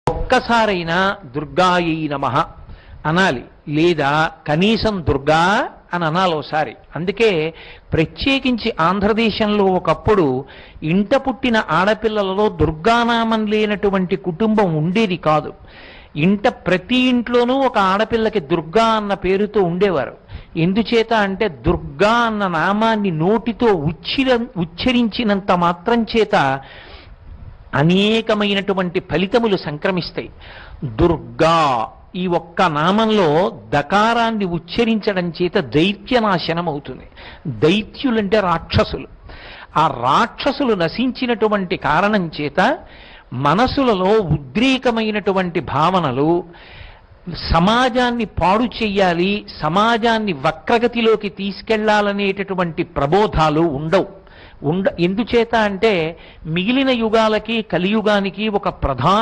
ఒక్కసారైనా దుర్గాయై నమః అనాలి, లేదా కనీసం దుర్గా అని అనాలి ఒకసారి. అందుకే ప్రత్యేకించి ఆంధ్రదేశంలో ఒకప్పుడు ఇంట పుట్టిన ఆడపిల్లలలో దుర్గానామం లేనటువంటి కుటుంబం ఉండేది కాదు. ప్రతి ఇంట్లోనూ ఒక ఆడపిల్లకి దుర్గా అన్న పేరుతో ఉండేవారు. ఎందుచేత అంటే దుర్గా అన్న నామాన్ని నోటితో ఉచ్చరించినంత మాత్రం చేత అనేకమైనటువంటి ఫలితములు సంక్రమిస్తాయి. దుర్గా ఈ ఒక్క నామంలో దకారాన్ని ఉచ్చరించడం చేత దైత్యనాశనం అవుతుంది. దైత్యులంటే రాక్షసులు. ఆ రాక్షసులు నశించినటువంటి కారణం చేత మనసులలో ఉద్రేకమైనటువంటి భావనలు, సమాజాన్ని పాడు చెయ్యాలి, సమాజాన్ని వక్రగతిలోకి తీసుకెళ్లాలనేటటువంటి ప్రబోధాలు ఉండవు. ఎందుచేత అంటే మిగిలిన యుగాలకి కలియుగానికి ఒక ప్రధాన